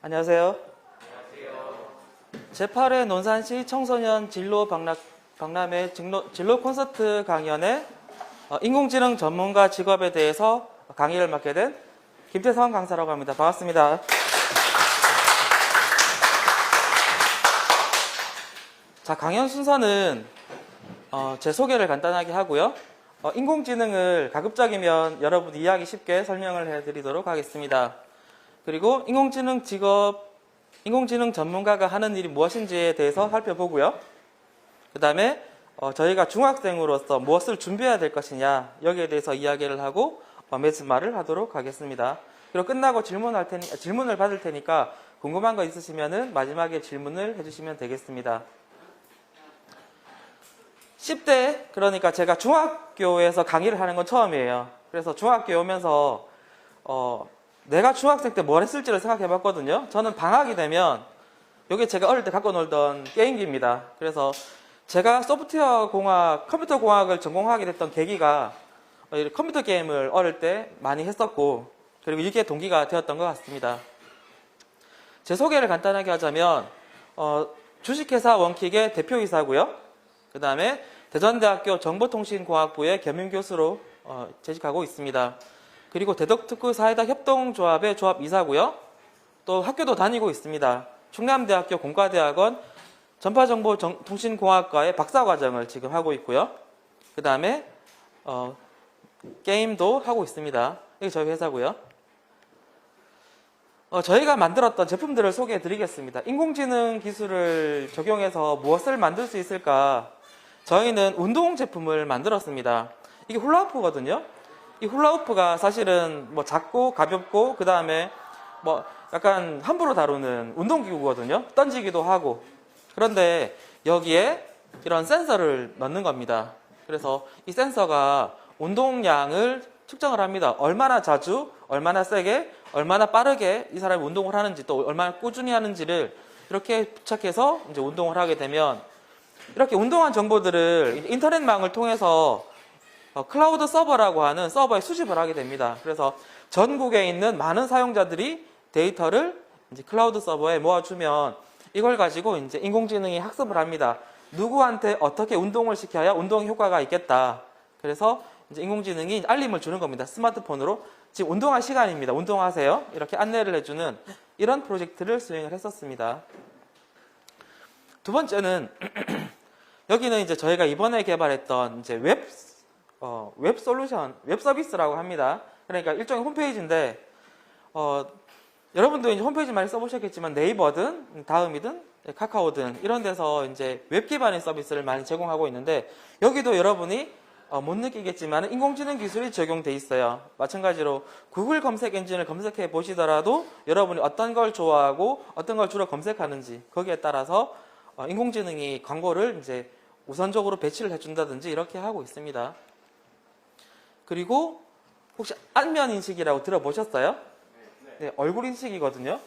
안녕하세요. 제8회 논산시 청소년 진로 박람회 진로 콘서트 강연에 인공지능 전문가 직업에 대해서 강의를 맡게 된 김태성 강사라고 합니다. 반갑습니다. 자, 강연 순서는 제 소개를 간단하게 하고요. 인공지능을 가급적이면 여러분 이해하기 쉽게 설명을 해드리도록 하겠습니다. 그리고 인공지능 전문가가 하는 일이 무엇인지에 대해서 살펴보고요. 그 다음에 저희가 중학생으로서 무엇을 준비해야 될 것이냐 여기에 대해서 이야기를 하고 맺은 말을 하도록 하겠습니다. 그리고 끝나고 질문을 받을 테니까 궁금한 거 있으시면 마지막에 질문을 해주시면 되겠습니다. 10대, 그러니까 제가 중학교에서 강의를 하는 건 처음이에요. 그래서 중학교에 오면서 내가 중학생 때 뭘 했을지를 생각해 봤거든요. 저는 방학이 되면 이게 제가 어릴 때 갖고 놀던 게임기입니다. 그래서 제가 소프트웨어 공학, 컴퓨터 공학을 전공하게 됐던 계기가 컴퓨터 게임을 어릴 때 많이 했었고, 그리고 이게 동기가 되었던 것 같습니다. 제 소개를 간단하게 하자면 주식회사 원킥의 대표이사고요. 그 다음에 대전대학교 정보통신공학부의 겸임교수로 재직하고 있습니다. 그리고 대덕특구 사회다 협동조합의 조합이사고요. 또 학교도 다니고 있습니다. 충남대학교 공과대학원 전파정보통신공학과의 박사과정을 지금 하고 있고요. 그 다음에 게임도 하고 있습니다. 이게 저희 회사고요. 저희가 만들었던 제품들을 소개해 드리겠습니다. 인공지능 기술을 적용해서 무엇을 만들 수 있을까? 저희는 운동 제품을 만들었습니다. 이게 훌라후프거든요. 이 훌라후프가 사실은 작고 가볍고 그 다음에 약간 함부로 다루는 운동기구거든요. 던지기도 하고. 그런데 여기에 이런 센서를 넣는 겁니다. 그래서 이 센서가 운동량을 측정을 합니다. 얼마나 자주, 얼마나 세게, 얼마나 빠르게 이 사람이 운동을 하는지, 또 얼마나 꾸준히 하는지를 이렇게 부착해서 이제 운동을 하게 되면, 이렇게 운동한 정보들을 인터넷망을 통해서 클라우드 서버라고 하는 서버에 수집을 하게 됩니다. 그래서 전국에 있는 많은 사용자들이 데이터를 이제 클라우드 서버에 모아주면 이걸 가지고 이제 인공지능이 학습을 합니다. 누구한테 어떻게 운동을 시켜야 운동 효과가 있겠다. 그래서 이제 인공지능이 알림을 주는 겁니다. 스마트폰으로. 지금 운동할 시간입니다. 운동하세요. 이렇게 안내를 해주는 이런 프로젝트를 수행을 했었습니다. 두 번째는 여기는 이제 저희가 이번에 개발했던 이제 웹 솔루션, 웹 서비스라고 합니다. 그러니까 일종의 홈페이지인데, 여러분도 이제 홈페이지 많이 써보셨겠지만 네이버든 다음이든 카카오든 이런 데서 이제 웹 기반의 서비스를 많이 제공하고 있는데, 여기도 여러분이 못 느끼겠지만 인공지능 기술이 적용돼 있어요. 마찬가지로 구글 검색 엔진을 검색해 보시더라도 여러분이 어떤 걸 좋아하고 어떤 걸 주로 검색하는지 거기에 따라서 인공지능이 광고를 이제 우선적으로 배치를 해준다든지 이렇게 하고 있습니다. 그리고 혹시 안면 인식이라고 들어보셨어요? 네, 얼굴 인식이거든요.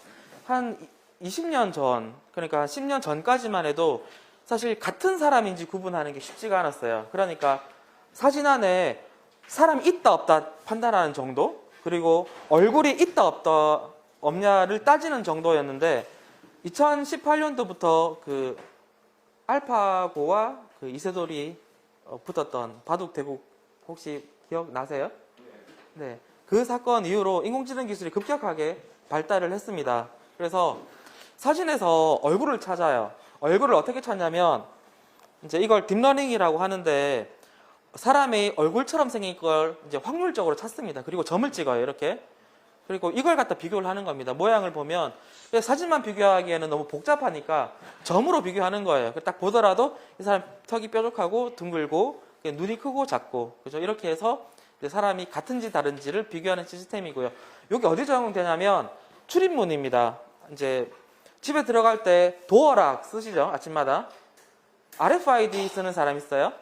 한 20년 전, 그러니까 10년 전까지만 해도 사실 같은 사람인지 구분하는 게 쉽지가 않았어요. 그러니까 사진 안에 사람이 있다 없다 판단하는 정도, 그리고 얼굴이 있다 없다 없냐를 따지는 정도였는데 2018년도부터 그 알파고와 그 이세돌이 붙었던 바둑대국 혹시 기억나세요? 네. 그 사건 이후로 인공지능 기술이 급격하게 발달을 했습니다. 그래서 사진에서 얼굴을 찾아요. 얼굴을 어떻게 찾냐면 이제 이걸 딥러닝이라고 하는데 사람의 얼굴처럼 생긴 걸 이제 확률적으로 찾습니다. 그리고 점을 찍어요. 이렇게. 그리고 이걸 갖다 비교를 하는 겁니다. 모양을 보면 사진만 비교하기에는 너무 복잡하니까 점으로 비교하는 거예요. 딱 보더라도 이 사람 턱이 뾰족하고 둥글고 눈이 크고 작고, 그죠? 이렇게 해서 사람이 같은지 다른지를 비교하는 시스템이고요. 여기 어디 적용되냐면 출입문입니다. 이제 집에 들어갈 때 도어락 쓰시죠? 아침마다. RFID 쓰는 사람 있어요?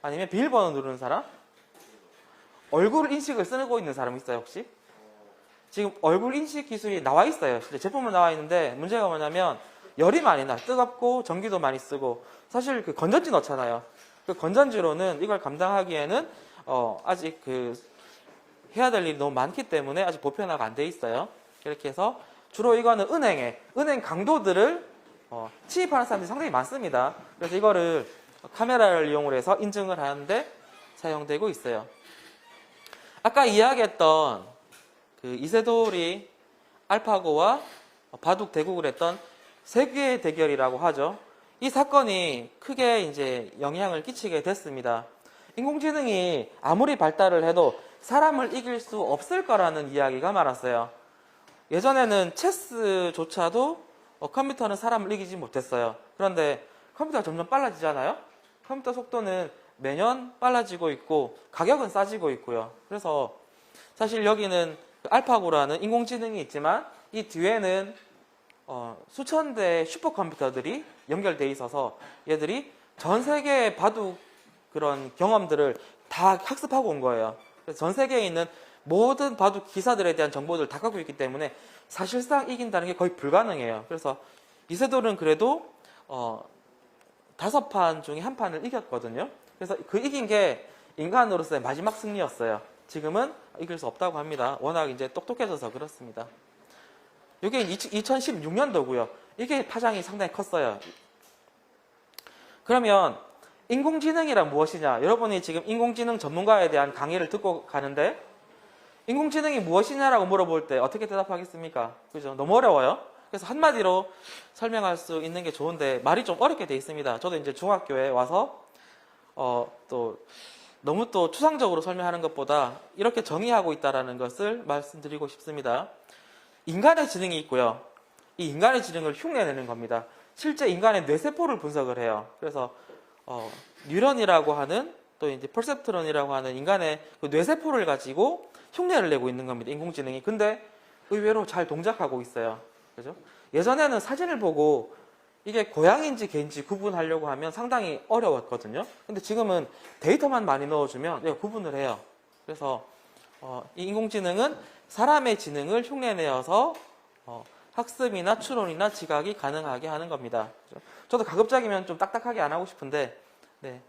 아니면 비밀번호 누르는 사람? 얼굴 인식을 쓰고 있는 사람 있어요, 혹시? 지금 얼굴 인식 기술이 나와 있어요. 제품은 나와 있는데 문제가 뭐냐면 열이 많이 나, 뜨겁고 전기도 많이 쓰고, 사실 그 건전지 넣잖아요. 그 건전지로는 이걸 감당하기에는 아직 해야 될 일이 너무 많기 때문에 아직 보편화가 안 돼 있어요. 이렇게 해서 주로 이거는 은행 강도들을 침입하는 사람들이 상당히 많습니다. 그래서 이거를 카메라를 이용해서 인증을 하는데 사용되고 있어요. 아까 이야기했던 그 이세돌이 알파고와 바둑 대국을 했던 세계의 대결이라고 하죠. 이 사건이 크게 이제 영향을 끼치게 됐습니다. 인공지능이 아무리 발달을 해도 사람을 이길 수 없을 거라는 이야기가 많았어요. 예전에는 체스조차도 컴퓨터는 사람을 이기지 못했어요. 그런데 컴퓨터가 점점 빨라지잖아요. 컴퓨터 속도는 매년 빨라지고 있고 가격은 싸지고 있고요. 그래서 사실 여기는 알파고라는 인공지능이 있지만 이 뒤에는 수천 대의 슈퍼컴퓨터들이 연결돼 있어서 얘들이 전 세계의 바둑 그런 경험들을 다 학습하고 온 거예요. 그래서 전 세계에 있는 모든 바둑 기사들에 대한 정보들을 다 갖고 있기 때문에 사실상 이긴다는 게 거의 불가능해요. 그래서 이세돌은 그래도 5판 중에 1판을 이겼거든요. 그래서 그 이긴 게 인간으로서의 마지막 승리였어요. 지금은 이길 수 없다고 합니다. 워낙 이제 똑똑해져서 그렇습니다. 이게 2016년도고요. 이게 파장이 상당히 컸어요. 그러면 인공지능이란 무엇이냐? 여러분이 지금 인공지능 전문가에 대한 강의를 듣고 가는데 인공지능이 무엇이냐라고 물어볼 때 어떻게 대답하겠습니까? 그죠? 너무 어려워요. 그래서 한마디로 설명할 수 있는 게 좋은데 말이 좀 어렵게 돼 있습니다. 저도 이제 중학교에 와서 또 너무 또 추상적으로 설명하는 것보다 이렇게 정의하고 있다는 것을 말씀드리고 싶습니다. 인간의 지능이 있고요. 이 인간의 지능을 흉내내는 겁니다. 실제 인간의 뇌세포를 분석을 해요. 그래서 뉴런이라고 하는 또 이제 퍼셉트론이라고 하는 인간의 그 뇌세포를 가지고 흉내를 내고 있는 겁니다. 인공지능이. 근데 의외로 잘 동작하고 있어요. 그죠? 예전에는 사진을 보고 이게 고양인지 개인지 구분하려고 하면 상당히 어려웠거든요. 근데 지금은 데이터만 많이 넣어주면 얘가 구분을 해요. 그래서 이 인공지능은 사람의 지능을 흉내내어서 학습이나 추론이나 지각이 가능하게 하는 겁니다. 그죠? 저도 가급적이면 좀 딱딱하게 안 하고 싶은데 네.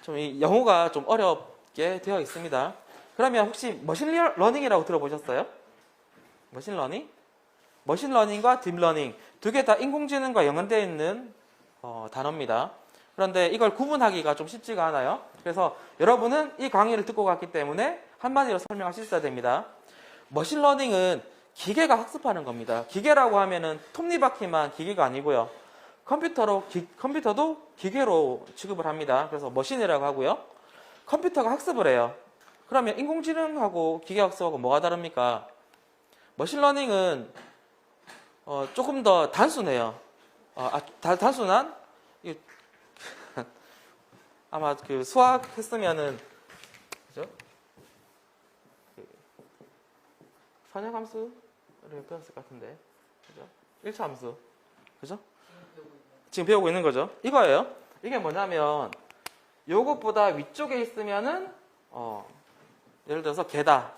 좀 이 영어가 좀 어렵게 되어 있습니다. 그러면 혹시 머신러닝이라고 들어보셨어요? 머신러닝? 머신러닝과 딥러닝 두 개 다 인공지능과 연관되어 있는 단어입니다. 그런데 이걸 구분하기가 좀 쉽지가 않아요. 그래서 여러분은 이 강의를 듣고 갔기 때문에 한마디로 설명할 수 있어야 됩니다. 머신러닝은 기계가 학습하는 겁니다. 기계라고 하면은 톱니바퀴만 기계가 아니고요. 컴퓨터도 기계로 취급을 합니다. 그래서 머신이라고 하고요. 컴퓨터가 학습을 해요. 그러면 인공지능하고 기계학습하고 뭐가 다릅니까? 머신러닝은 조금 더 단순해요. 단순한 아마 그 수학 했으면은 그죠? 선형함수를 배웠을 것 같은데 그죠? 1차 함수 그죠? 지금 배우고 있는 거죠. 이거예요. 이게 뭐냐면 요것보다 위쪽에 있으면은 예를 들어서 개다.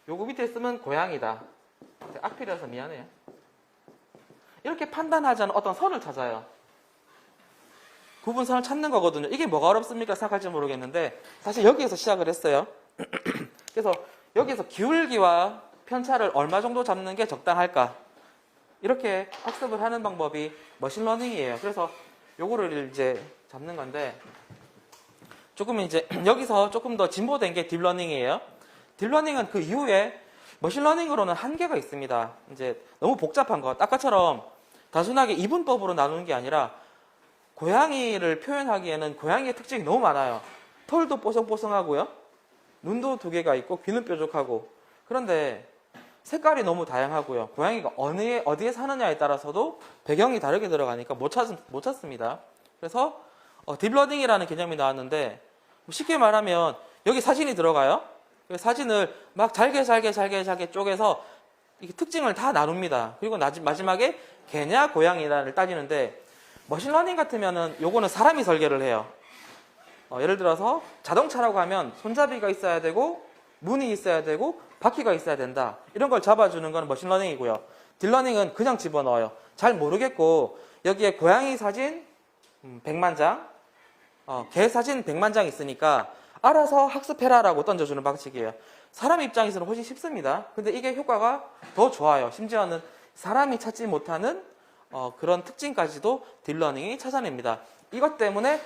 요거 밑에 있으면 고양이다. 악필이라서 미안해요. 이렇게 판단하지 않은 어떤 선을 찾아요. 구분선을 찾는 거거든요. 이게 뭐가 어렵습니까? 생각할지 모르겠는데 사실 여기에서 시작을 했어요. 그래서 여기서 기울기와 편차를 얼마 정도 잡는 게 적당할까? 이렇게 학습을 하는 방법이 머신러닝이에요. 그래서 요거를 이제 잡는 건데 조금 이제 여기서 조금 더 진보된 게 딥러닝이에요. 딥러닝은 그 이후에 머신러닝으로는 한계가 있습니다. 이제 너무 복잡한 것. 아까처럼 단순하게 이분법으로 나누는 게 아니라 고양이를 표현하기에는 고양이의 특징이 너무 많아요. 털도 뽀송뽀송하고요. 눈도 2개가 있고 귀는 뾰족하고. 그런데 색깔이 너무 다양하고요. 고양이가 어디에 사느냐에 따라서도 배경이 다르게 들어가니까 못 찾습니다. 그래서 딥러닝이라는 개념이 나왔는데 쉽게 말하면 여기 사진이 들어가요. 사진을 막 잘게 쪼개서 이게 특징을 다 나눕니다. 그리고 마지막에 개냐 고양이냐를 따지는데 머신러닝 같으면은 요거는 사람이 설계를 해요. 예를 들어서 자동차라고 하면 손잡이가 있어야 되고 문이 있어야 되고 바퀴가 있어야 된다. 이런 걸 잡아주는 건 머신러닝이고요. 딥러닝은 그냥 집어넣어요. 잘 모르겠고 여기에 고양이 사진 100만 장, 개 사진 100만 장 있으니까 알아서 학습해라라고 던져주는 방식이에요. 사람 입장에서는 훨씬 쉽습니다. 근데 이게 효과가 더 좋아요. 심지어는 사람이 찾지 못하는 그런 특징까지도 딥러닝이 찾아냅니다. 이것 때문에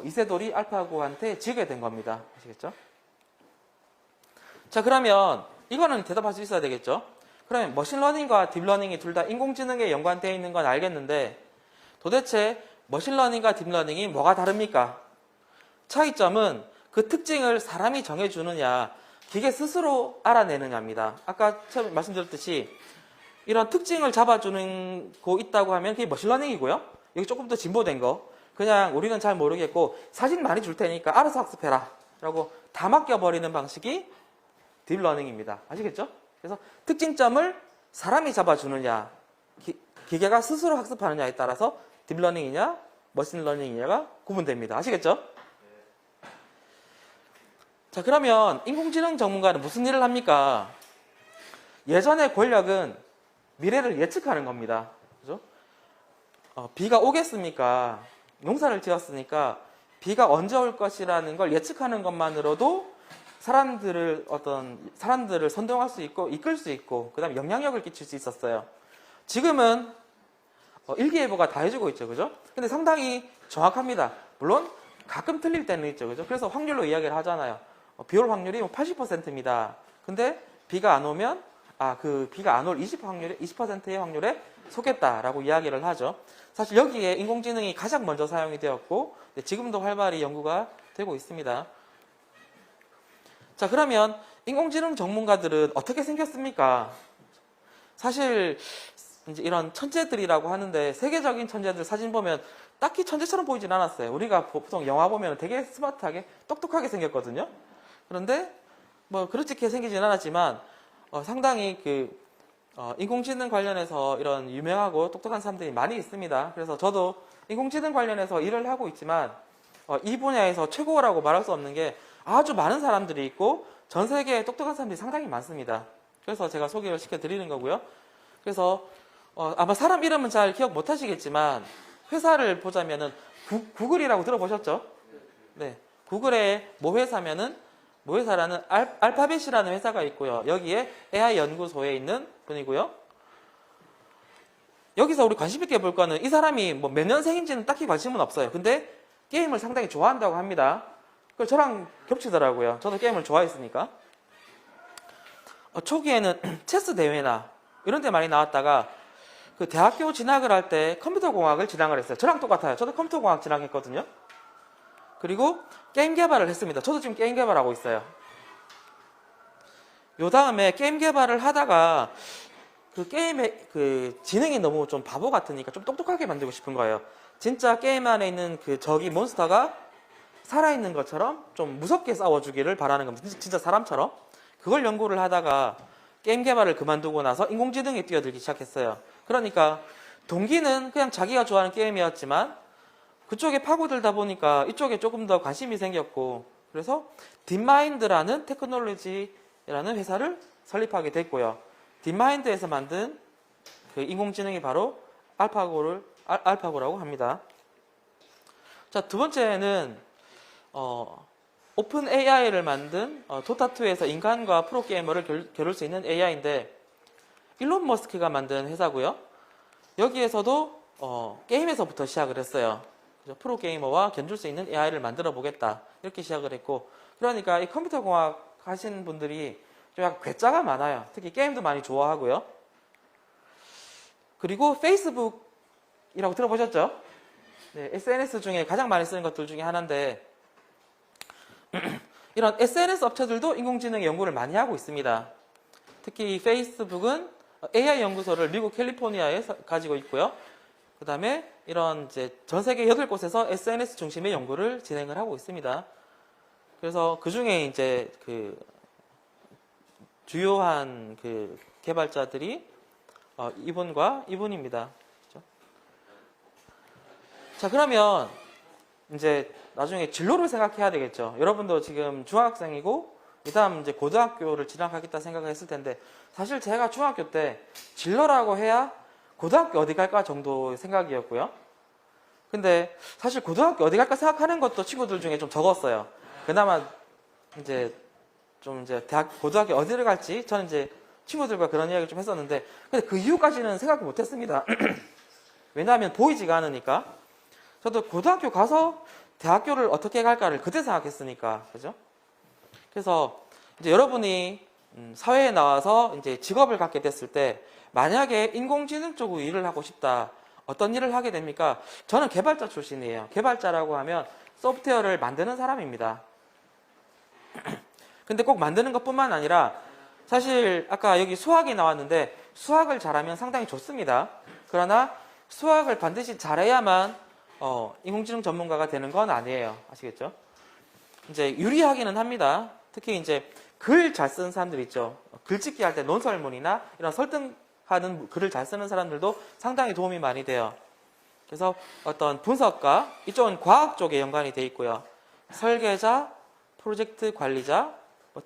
이세돌이 알파고한테 지게 된 겁니다. 아시겠죠? 자, 그러면 이거는 대답할 수 있어야 되겠죠? 그러면 머신러닝과 딥러닝이 둘 다 인공지능에 연관되어 있는 건 알겠는데 도대체 머신러닝과 딥러닝이 뭐가 다릅니까? 차이점은 그 특징을 사람이 정해주느냐, 기계 스스로 알아내느냐입니다. 아까 처음에 말씀드렸듯이 이런 특징을 잡아주는 거 있다고 하면 그게 머신러닝이고요. 여기 조금 더 진보된 거, 그냥 우리는 잘 모르겠고 사진 많이 줄 테니까 알아서 학습해라 라고 다 맡겨버리는 방식이 딥러닝입니다. 아시겠죠? 그래서 특징점을 사람이 잡아주느냐, 기계가 스스로 학습하느냐에 따라서 딥러닝이냐 머신러닝이냐가 구분됩니다. 아시겠죠? 자, 그러면 인공지능 전문가는 무슨 일을 합니까? 예전의 권력은 미래를 예측하는 겁니다. 그죠? 비가 오겠습니까? 농사를 지었으니까 비가 언제 올 것이라는 걸 예측하는 것만으로도 사람들을 선동할 수 있고 이끌 수 있고 그다음에 영향력을 끼칠 수 있었어요. 지금은 일기예보가 다 해주고 있죠, 그죠? 근데 상당히 정확합니다. 물론 가끔 틀릴 때는 있죠, 그죠? 그래서 확률로 이야기를 하잖아요. 비 올 확률이 80%입니다. 근데 비가 안 오면 그 비가 안 올 20%의 확률에 속했다라고 이야기를 하죠. 사실 여기에 인공지능이 가장 먼저 사용이 되었고 지금도 활발히 연구가 되고 있습니다. 자, 그러면 인공지능 전문가들은 어떻게 생겼습니까? 사실 이제 이런 천재들이라고 하는데 세계적인 천재들 사진 보면 딱히 천재처럼 보이진 않았어요. 우리가 보통 영화 보면 되게 스마트하게 똑똑하게 생겼거든요. 그런데 뭐 그렇게 생기진 않았지만 상당히 인공지능 관련해서 이런 유명하고 똑똑한 사람들이 많이 있습니다. 그래서 저도 인공지능 관련해서 일을 하고 있지만 이 분야에서 최고라고 말할 수 없는 게 아주 많은 사람들이 있고 전 세계에 똑똑한 사람들이 상당히 많습니다. 그래서 제가 소개를 시켜드리는 거고요. 그래서 아마 사람 이름은 잘 기억 못 하시겠지만 회사를 보자면은 구글이라고 들어보셨죠? 네. 구글의 모 회사라는 알파벳이라는 회사가 있고요. 여기에 AI 연구소에 있는 분이고요. 여기서 우리 관심 있게 볼 거는 이 사람이 뭐 몇 년생인지는 딱히 관심은 없어요. 근데 게임을 상당히 좋아한다고 합니다. 그 저랑 겹치더라고요. 저도 게임을 좋아했으니까. 초기에는 체스 대회나 이런 데 많이 나왔다가 그 대학교 진학을 할 때 컴퓨터공학을 진학을 했어요. 저랑 똑같아요. 저도 컴퓨터공학 진학했거든요. 그리고 게임 개발을 했습니다. 저도 지금 게임 개발하고 있어요. 요 다음에 게임 개발을 하다가 그 게임의 그 지능이 너무 좀 바보 같으니까 좀 똑똑하게 만들고 싶은 거예요. 진짜 게임 안에 있는 그 적이 몬스터가 살아있는 것처럼 좀 무섭게 싸워주기를 바라는 겁니다. 진짜 사람처럼. 그걸 연구를 하다가 게임 개발을 그만두고 나서 인공지능에 뛰어들기 시작했어요. 그러니까 동기는 그냥 자기가 좋아하는 게임이었지만 그쪽에 파고들다 보니까 이쪽에 조금 더 관심이 생겼고 그래서 딥마인드라는 테크놀로지라는 회사를 설립하게 됐고요. 딥마인드에서 만든 그 인공지능이 바로 알파고라고 합니다. 자, 두 번째는 오픈 AI를 만든 도타2에서 인간과 프로게이머를 겨룰 수 있는 AI인데 일론 머스크가 만든 회사고요. 여기에서도 게임에서부터 시작을 했어요. 프로게이머와 견줄 수 있는 AI를 만들어 보겠다 이렇게 시작을 했고 그러니까 이 컴퓨터공학 하신 분들이 좀 약간 괴짜가 많아요. 특히 게임도 많이 좋아하고요. 그리고 페이스북이라고 들어보셨죠? 네, SNS 중에 가장 많이 쓰는 것들 중에 하나인데 이런 SNS 업체들도 인공지능 연구를 많이 하고 있습니다. 특히 페이스북은 AI 연구소를 미국 캘리포니아에 가지고 있고요. 그 다음에 이런 이제 전 세계 8곳에서 SNS 중심의 연구를 진행을 하고 있습니다. 그래서 그 중에 이제 그 주요한 그 개발자들이 이분과 이분입니다. 그렇죠? 자, 그러면 이제 나중에 진로를 생각해야 되겠죠. 여러분도 지금 중학생이고 그 다음 이제 고등학교를 진학하겠다 생각을 했을 텐데 사실 제가 중학교 때 진로라고 해야 고등학교 어디 갈까 정도 생각이었고요. 근데 사실 고등학교 어디 갈까 생각하는 것도 친구들 중에 좀 적었어요. 그나마 이제 좀 이제 고등학교 어디를 갈지 저는 이제 친구들과 그런 이야기를 좀 했었는데, 근데 그 이후까지는 생각을 못 했습니다. 왜냐하면 보이지가 않으니까. 저도 고등학교 가서 대학교를 어떻게 갈까를 그때 생각했으니까, 그죠? 그래서 이제 여러분이 사회에 나와서 이제 직업을 갖게 됐을 때, 만약에 인공지능 쪽으로 일을 하고 싶다. 어떤 일을 하게 됩니까? 저는 개발자 출신이에요. 개발자라고 하면 소프트웨어를 만드는 사람입니다. 근데 꼭 만드는 것뿐만 아니라, 사실 아까 여기 수학이 나왔는데 수학을 잘하면 상당히 좋습니다. 그러나 수학을 반드시 잘해야만 인공지능 전문가가 되는 건 아니에요. 아시겠죠? 이제 유리하기는 합니다. 특히 이제 글 잘 쓰는 사람들 있죠. 글짓기 할 때 논설문이나 이런 설득하는 글을 잘 쓰는 사람들도 상당히 도움이 많이 돼요. 그래서 어떤 분석가, 이쪽은 과학 쪽에 연관이 돼 있고요. 설계자, 프로젝트 관리자,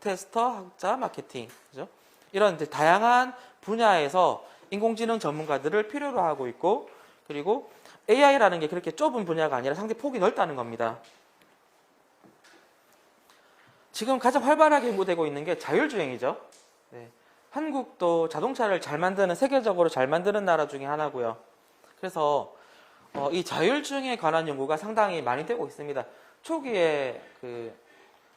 테스터, 학자, 마케팅, 그죠? 이런 이제 다양한 분야에서 인공지능 전문가들을 필요로 하고 있고, 그리고 AI라는 게 그렇게 좁은 분야가 아니라 상당히 폭이 넓다는 겁니다. 지금 가장 활발하게 연구되고 있는 게 자율주행이죠. 네. 한국도 자동차를 잘 만드는, 세계적으로 잘 만드는 나라 중에 하나고요. 그래서 이 자율주행에 관한 연구가 상당히 많이 되고 있습니다. 초기에 그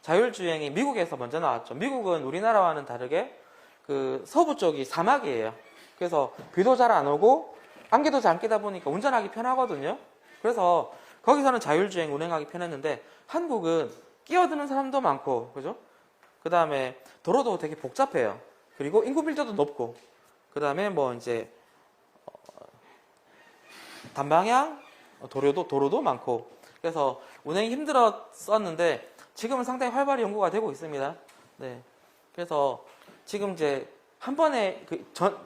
자율주행이 미국에서 먼저 나왔죠. 미국은 우리나라와는 다르게 그 서부 쪽이 사막이에요. 그래서 비도 잘 안 오고 안개도 잘 안 끼다 보니까 운전하기 편하거든요. 그래서 거기서는 자율주행 운행하기 편했는데, 한국은 끼어드는 사람도 많고, 그죠? 그 다음에 도로도 되게 복잡해요. 그리고 인구 밀도도 높고, 그 다음에 뭐 이제 단방향 도로도 많고, 그래서 운행이 힘들었었는데 지금은 상당히 활발히 연구가 되고 있습니다. 네. 그래서 지금 이제 한 번에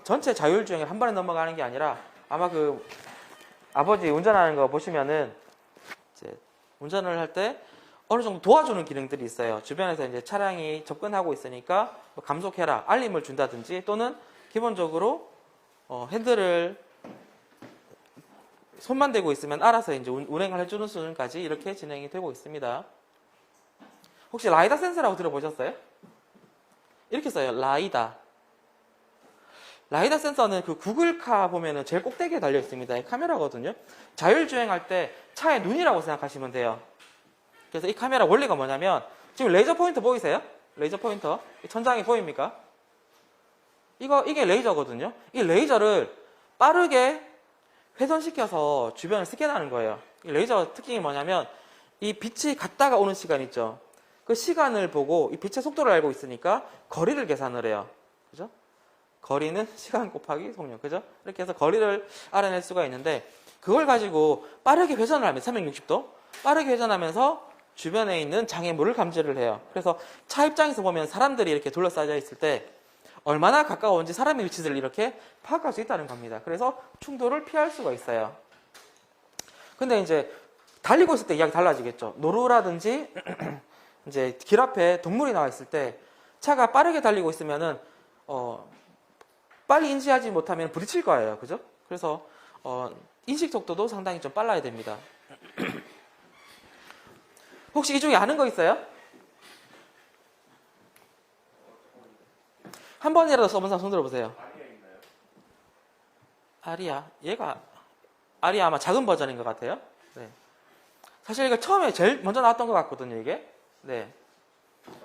전체 자율주행을 한 번에 넘어가는 게 아니라, 아마 그 아버지 운전하는 거 보시면은 이제 운전을 할 때 어느 정도 도와주는 기능들이 있어요. 주변에서 이제 차량이 접근하고 있으니까 뭐 감속해라, 알림을 준다든지, 또는 기본적으로 핸들을 손만 대고 있으면 알아서 이제 운행을 해주는 수준까지 이렇게 진행이 되고 있습니다. 혹시 라이다 센서라고 들어보셨어요? 이렇게 써요. 라이다. 라이다 센서는 그 구글카 보면은 제일 꼭대기에 달려 있습니다. 카메라거든요. 자율주행할 때 차의 눈이라고 생각하시면 돼요. 그래서 이 카메라 원리가 뭐냐면, 지금 레이저 포인터 보이세요? 레이저 포인터. 천장이 보입니까? 이게 레이저거든요. 이 레이저를 빠르게 회전시켜서 주변을 스캔하는 거예요. 이 레이저 특징이 뭐냐면, 이 빛이 갔다가 오는 시간 있죠. 그 시간을 보고 이 빛의 속도를 알고 있으니까 거리를 계산을 해요. 그죠? 거리는 시간 곱하기 속력. 그죠? 이렇게 해서 거리를 알아낼 수가 있는데, 그걸 가지고 빠르게 회전을 하면 360도 빠르게 회전하면서 주변에 있는 장애물을 감지를 해요. 그래서 차 입장에서 보면 사람들이 이렇게 둘러싸여 있을 때 얼마나 가까운지 사람의 위치를 이렇게 파악할 수 있다는 겁니다. 그래서 충돌을 피할 수가 있어요. 근데 이제 달리고 있을 때 이야기 달라지겠죠. 노루라든지 이제 길 앞에 동물이 나와 있을 때 차가 빠르게 달리고 있으면은 빨리 인지하지 못하면 부딪힐 거예요. 그죠? 그래서 인식 속도도 상당히 좀 빨라야 됩니다. 혹시 이 중에 아는 거 있어요? 한 번이라도 써본 사람 손 들어보세요. 아리아. 얘가 아리아 아마 작은 버전인 것 같아요. 네. 사실 이거 처음에 제일 먼저 나왔던 것 같거든요, 이게. 네.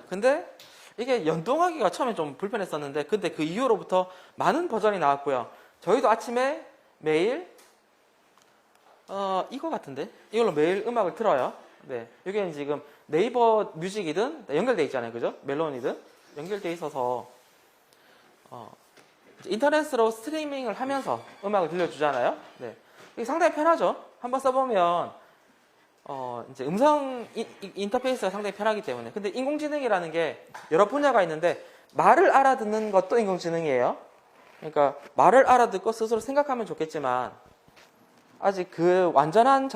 근데 이게 연동하기가 처음에 좀 불편했었는데, 근데 그 이후로부터 많은 버전이 나왔고요. 저희도 아침에 매일 이거 같은데 이걸로 매일 음악을 틀어요. 네. 이게 지금 네이버 뮤직이든 연결돼 있잖아요, 그죠? 멜론이든 연결돼 있어서 인터넷으로 스트리밍을 하면서 음악을 들려주잖아요. 네. 이게 상당히 편하죠. 한번 써보면 이제 음성 인터페이스가 상당히 편하기 때문에. 근데 인공지능이라는 게 여러 분야가 있는데, 말을 알아듣는 것도 인공지능이에요. 그러니까 말을 알아듣고 스스로 생각하면 좋겠지만, 아직 그 완전한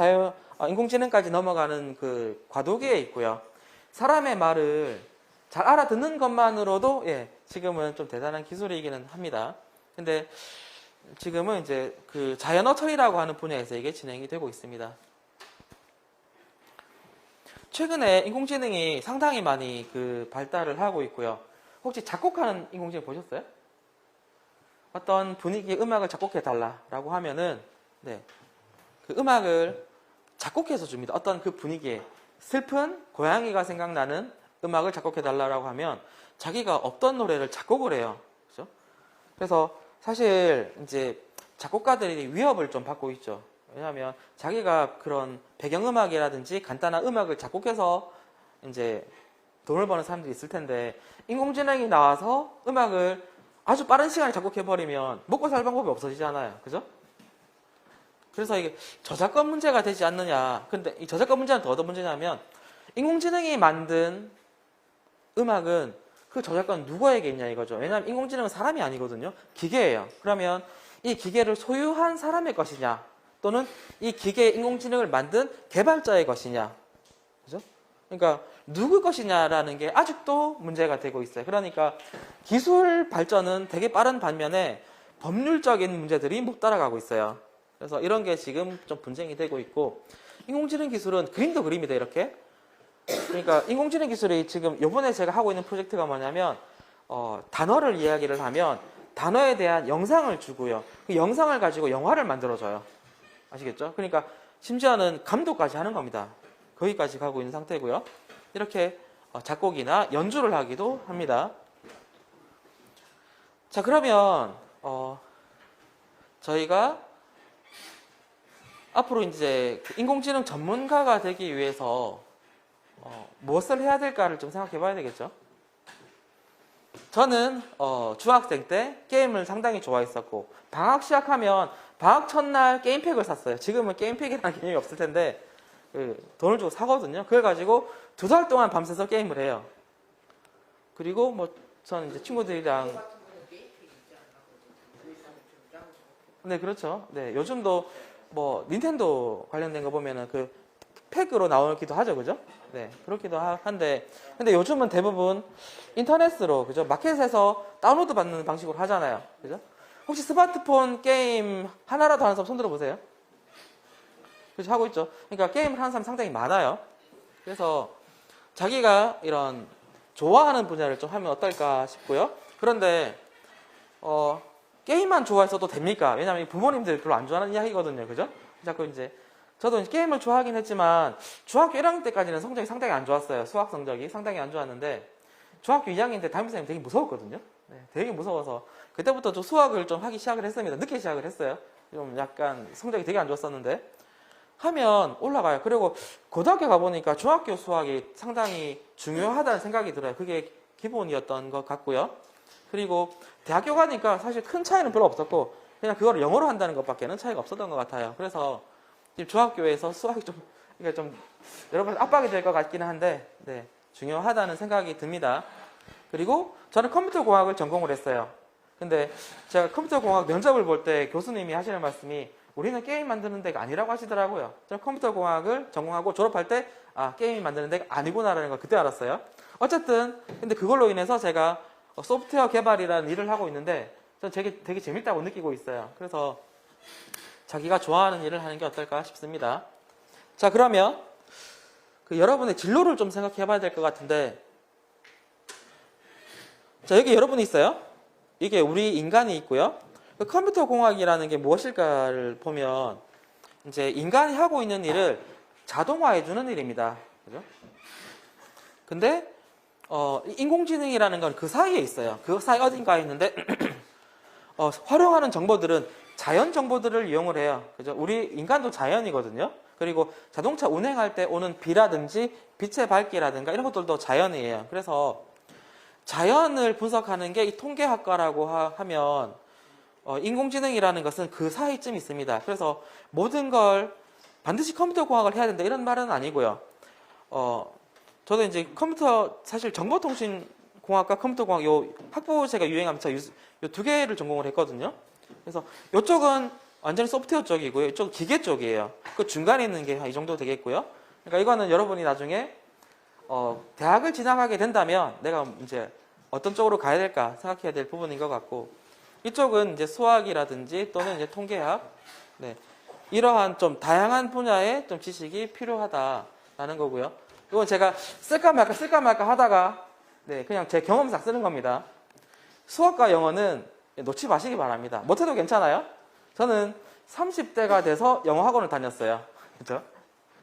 인공지능까지 넘어가는 그 과도기에 있고요. 사람의 말을 잘 알아듣는 것만으로도 지금은 좀 대단한 기술이기는 합니다. 근데 지금은 이제 그 자연어 처리라고 하는 분야에서 이게 진행이 되고 있습니다. 최근에 인공지능이 상당히 많이 그 발달을 하고 있고요. 혹시 작곡하는 인공지능 보셨어요? 어떤 분위기의 음악을 작곡해 달라라고 하면은 네, 그 음악을 작곡해서 줍니다. 어떤 그 분위기에 슬픈 고양이가 생각나는 음악을 작곡해 달라고 하면 자기가 없던 노래를 작곡을 해요. 그죠? 그래서 사실 이제 작곡가들이 위협을 좀 받고 있죠. 왜냐하면 자기가 그런 배경음악이라든지 간단한 음악을 작곡해서 이제 돈을 버는 사람들이 있을 텐데 인공지능이 나와서 음악을 아주 빠른 시간에 작곡해버리면 먹고 살 방법이 없어지잖아요. 그죠? 그래서 이게 저작권 문제가 되지 않느냐. 근데 이 저작권 문제는 더 어떤 문제냐면 인공지능이 만든 음악은 그 저작권 누구에게 있냐 이거죠. 왜냐하면 인공지능은 사람이 아니거든요. 기계예요. 그러면 이 기계를 소유한 사람의 것이냐 또는 이 기계 인공지능을 만든 개발자의 것이냐. 그죠? 그러니까 누구 것이냐라는 게 아직도 문제가 되고 있어요. 그러니까 기술 발전은 되게 빠른 반면에 법률적인 문제들이 못 따라가고 있어요. 그래서 이런 게 지금 좀 분쟁이 되고 있고 인공지능 기술은 그림도 그림이다 이렇게. 그러니까 인공지능 기술이 지금 이번에 제가 하고 있는 프로젝트가 뭐냐면 단어를 이야기를 하면 단어에 대한 영상을 주고요. 그 영상을 가지고 영화를 만들어줘요. 아시겠죠? 그러니까 심지어는 감독까지 하는 겁니다. 거기까지 가고 있는 상태고요. 이렇게 작곡이나 연주를 하기도 합니다. 자, 그러면 저희가 앞으로 이제 인공지능 전문가가 되기 위해서 무엇을 해야 될까를 좀 생각해 봐야 되겠죠. 저는 중학생 때 게임을 상당히 좋아했었고 방학 시작하면 방학 첫날 게임팩을 샀어요. 지금은 게임팩이라는 개념이 없을 텐데 돈을 주고 사거든요. 그걸 가지고 2달 동안 밤새서 게임을 해요. 그리고 뭐 저는 이제 친구들이랑 네, 그렇죠. 네, 요즘도 뭐 닌텐도 관련된 거 보면은 그 팩으로 나오기도 하죠, 그죠? 네, 그렇기도 한데, 근데 요즘은 대부분 인터넷으로, 그죠? 마켓에서 다운로드 받는 방식으로 하잖아요, 그죠? 혹시 스마트폰 게임 하나라도 하는 사람 손 들어보세요. 그죠? 하고 있죠. 그러니까 게임을 하는 사람 상당히 많아요. 그래서 자기가 이런 좋아하는 분야를 좀 하면 어떨까 싶고요. 그런데 게임만 좋아했어도 됩니까? 왜냐면 부모님들 별로 안 좋아하는 이야기거든요. 그죠? 자꾸 이제 저도 이제 게임을 좋아하긴 했지만 중학교 1학년 때까지는 성적이 상당히 안 좋았어요. 수학 성적이 상당히 안 좋았는데 중학교 2학년 때 담임선생님이 되게 무서웠거든요. 네, 되게 무서워서 그때부터 좀 수학을 좀 하기 시작을 했습니다. 늦게 시작을 했어요. 좀 약간 성적이 되게 안 좋았었는데 하면 올라가요. 그리고 고등학교 가보니까 중학교 수학이 상당히 중요하다는 생각이 들어요. 그게 기본이었던 것 같고요. 그리고 대학교 가니까 사실 큰 차이는 별로 없었고 그냥 그걸 영어로 한다는 것밖에는 차이가 없었던 것 같아요. 그래서 지금 중학교에서 수학이 이게 좀 여러분 압박이 될 것 같기는 한데 네, 중요하다는 생각이 듭니다. 그리고 저는 컴퓨터공학을 전공을 했어요. 근데 제가 컴퓨터공학 면접을 볼 때 교수님이 하시는 말씀이 우리는 게임 만드는 데가 아니라고 하시더라고요. 저는 컴퓨터공학을 전공하고 졸업할 때 게임 만드는 데가 아니구나라는 걸 그때 알았어요. 어쨌든 근데 그걸로 인해서 제가 소프트웨어 개발이라는 일을 하고 있는데 저는 되게 재밌다고 느끼고 있어요. 그래서 자기가 좋아하는 일을 하는 게 어떨까 싶습니다. 자, 그러면 여러분의 진로를 좀 생각해 봐야 될 것 같은데 자, 여기 여러분이 있어요. 이게 우리 인간이 있고요. 컴퓨터 공학이라는 게 무엇일까를 보면 이제 인간이 하고 있는 일을 자동화해 주는 일입니다. 그죠? 근데 인공지능이라는 건 그 사이에 있어요. 그 사이 어딘가에 있는데 활용하는 정보들은 자연 정보들을 이용을 해요. 그죠? 우리 인간도 자연이거든요. 그리고 자동차 운행할 때 오는 비라든지 빛의 밝기라든가 이런 것들도 자연이에요. 그래서 자연을 분석하는 게 이 통계학과라고 하면 인공지능이라는 것은 그 사이쯤 있습니다. 그래서 모든 걸 반드시 컴퓨터 공학을 해야 된다 이런 말은 아니고요. 저도 이제 사실 정보통신공학과 컴퓨터공학 요 학부제가 유행하면서 요 두 개를 전공을 했거든요. 그래서 이쪽은 완전히 소프트웨어 쪽이고요. 이쪽은 기계 쪽이에요. 그 중간에 있는 게 이 정도 되겠고요. 그러니까 이거는 여러분이 나중에 대학을 진학하게 된다면 내가 이제 어떤 쪽으로 가야 될까 생각해야 될 부분인 것 같고 이쪽은 이제 수학이라든지 또는 이제 통계학 네, 이러한 좀 다양한 분야의 좀 지식이 필요하다라는 거고요. 이건 제가 쓸까 말까 하다가 네, 그냥 제 경험상 쓰는 겁니다. 수학과 영어는 놓지 마시기 바랍니다. 못해도 괜찮아요. 저는 30대가 돼서 영어 학원을 다녔어요. 그죠?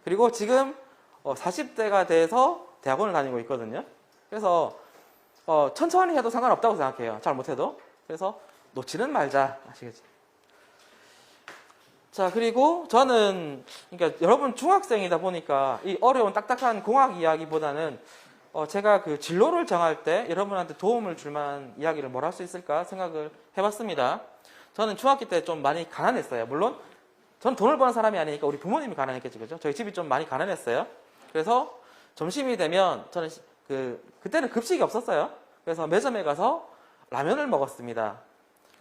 그리고 지금 40대가 돼서 대학원을 다니고 있거든요. 그래서 천천히 해도 상관없다고 생각해요. 잘 못해도. 그래서 놓지는 말자. 아시겠지? 자, 그리고 저는 그러니까 여러분 중학생이다 보니까 이 어려운 딱딱한 공학 이야기보다는 제가 그 진로를 정할 때 여러분한테 도움을 줄 만한 이야기를 뭘 할 수 있을까 생각을 해봤습니다. 저는 중학교 때 좀 많이 가난했어요. 물론 저는 돈을 버는 사람이 아니니까 우리 부모님이 가난했겠죠, 그죠? 저희 집이 좀 많이 가난했어요. 그래서 점심이 되면 저는 그때는 급식이 없었어요. 그래서 매점에 가서 라면을 먹었습니다.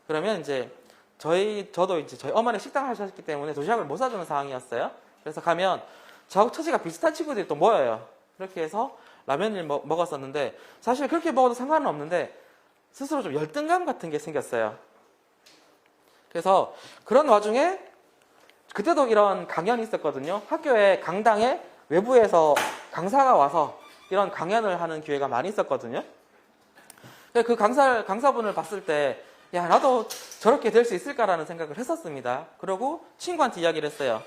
그러면 이제 저도 이제 저희 어머니 식당을 하셨기 때문에 도시락을 못 사주는 상황이었어요. 그래서 가면 저하고 처지가 비슷한 친구들이 또 모여요. 그렇게 해서 라면을 먹었었는데 사실 그렇게 먹어도 상관은 없는데 스스로 좀 열등감 같은 게 생겼어요. 그래서 그런 와중에 그때도 이런 강연이 있었거든요. 학교에 강당에 외부에서 강사가 와서 이런 강연을 하는 기회가 많이 있었거든요. 그 강사분을 봤을 때 야, 나도 저렇게 될 수 있을까라는 생각을 했었습니다. 그러고 친구한테 이야기를 했어요.